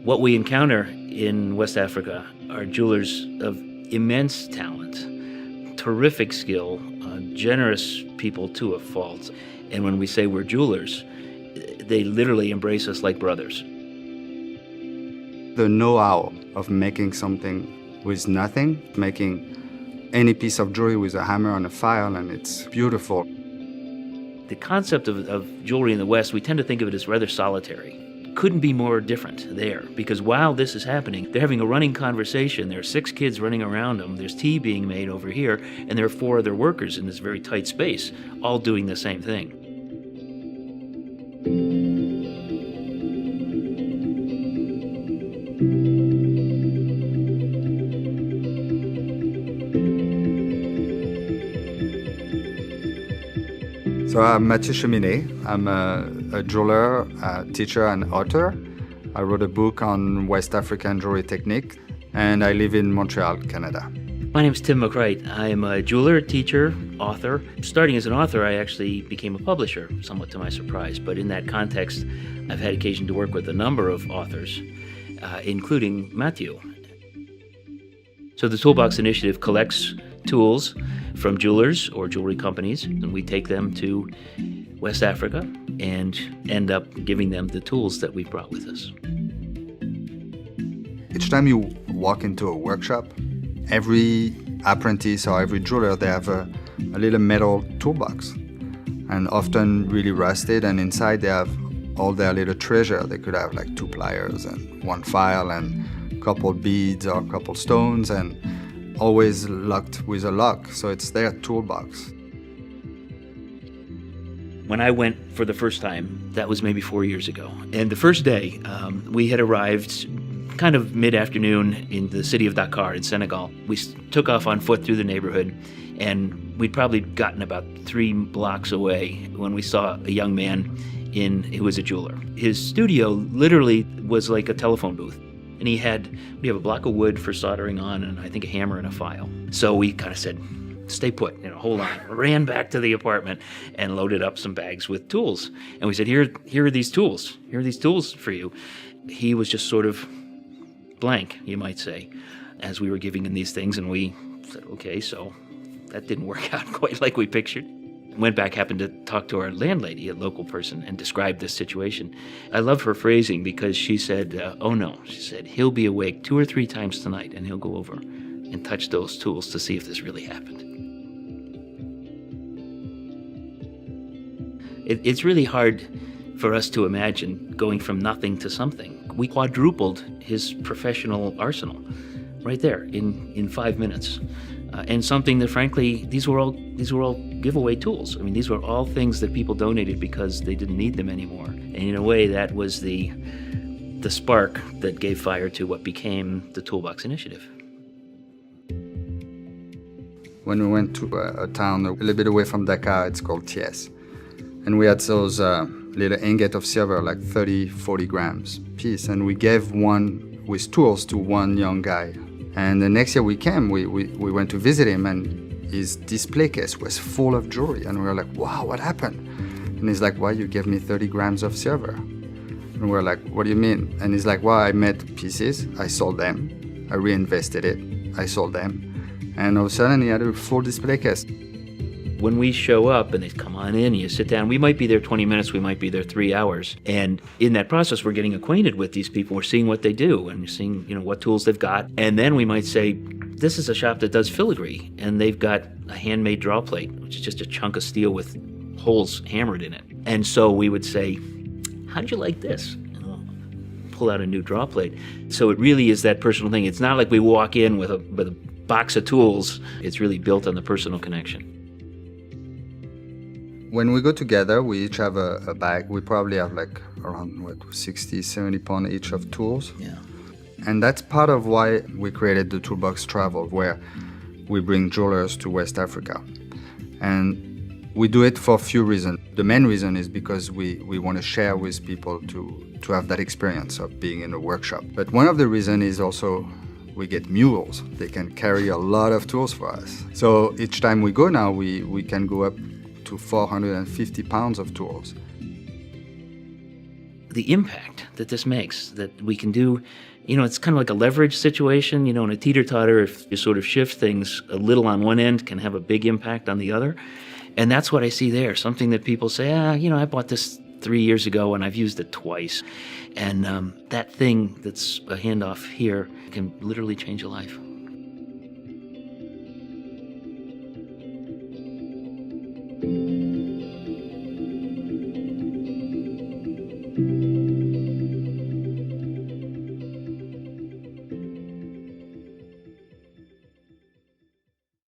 What we encounter in West Africa are jewelers of immense talent, terrific skill, generous people to a fault. And when we say we're jewelers, they literally embrace us like brothers. The know-how of making something with nothing, making any piece of jewelry with a hammer and a file, and it's beautiful. The concept of jewelry in the West, we tend to think of it as rather solitary. Couldn't be more different there, because while this is happening, they're having a running conversation. There are 6 kids running around them. There's tea being made over here, and there are 4 other workers in this very tight space, all doing the same thing. So I'm Mathieu Cheminet. I'm a jeweler, a teacher, and author. I wrote a book on West African jewelry technique, and I live in Montreal, Canada. My name's Tim McCrite. I'm a jeweler, teacher, author. Starting as an author, I actually became a publisher, somewhat to my surprise. But in that context, I've had occasion to work with a number of authors, including Mathieu. So the Toolbox initiative collects tools from jewelers or jewelry companies, and we take them to West Africa and end up giving them the tools that we've brought with us. Each time you walk into a workshop, every apprentice or every jeweler, they have a little metal toolbox, and often really rusted, and inside they have all their little treasure. They could have like 2 pliers and 1 file and a couple beads or a couple stones, and always locked with a lock, so it's their toolbox. When I went for the first time, that was maybe 4 years ago. And the first day, we had arrived kind of mid-afternoon in the city of Dakar in Senegal. We took off on foot through the neighborhood, and we'd probably gotten about 3 blocks away when we saw a young man who was a jeweler. His studio literally was like a telephone booth. And we have a block of wood for soldering on, and I think a hammer and a file. So we kind of said, stay put, hold on. Ran back to the apartment and loaded up some bags with tools. And we said, here are these tools. Here are these tools for you. He was just sort of blank, you might say, as we were giving him these things. And we said, okay, so that didn't work out quite like we pictured. Went back, happened to talk to our landlady, a local person, and described this situation. I love her phrasing because she said, oh no, she said, he'll be awake 2 or 3 times tonight and he'll go over and touch those tools to see if this really happened. It's really hard for us to imagine going from nothing to something. We quadrupled his professional arsenal right there in 5 minutes. And something that, frankly, these were all giveaway tools. I mean, these were all things that people donated because they didn't need them anymore. And in a way, that was the spark that gave fire to what became the Toolbox initiative. When we went to a town a little bit away from Dakar, it's called Thiès. And we had those little ingot of silver, like 30, 40 grams piece. And we gave one with tools to one young guy. And the next year we came, we went to visit him, and his display case was full of jewelry. And we were like, wow, what happened? And he's like, why, you gave me 30 grams of silver? And we were like, what do you mean? And he's like, well, I made pieces, I sold them, I reinvested it, I sold them. And all of a sudden he had a full display case. When we show up and they come on in, you sit down, we might be there 20 minutes, we might be there 3 hours. And in that process, we're getting acquainted with these people. We're seeing what they do and seeing, what tools they've got. And then we might say, this is a shop that does filigree, and they've got a handmade draw plate, which is just a chunk of steel with holes hammered in it. And so we would say, how'd you like this? And we'll pull out a new draw plate. So it really is that personal thing. It's not like we walk in with a box of tools. It's really built on the personal connection. When we go together, we each have a bag. We probably have like around 60, 70 pounds each of tools. Yeah. And that's part of why we created the Toolbox Travel, where we bring jewelers to West Africa. And we do it for a few reasons. The main reason is because we want to share with people to have that experience of being in a workshop. But one of the reasons is also we get mules. They can carry a lot of tools for us. So each time we go now, we can go up to 450 pounds of tools. the impact that this makes, that we can do. It's kind of like a leverage situation. In a teeter-totter, if you sort of shift things a little on one end, can have a big impact on the other. And that's what I see there, something that people say, I bought this 3 years ago and I've used it twice. And that thing that's a handoff here can literally change a life.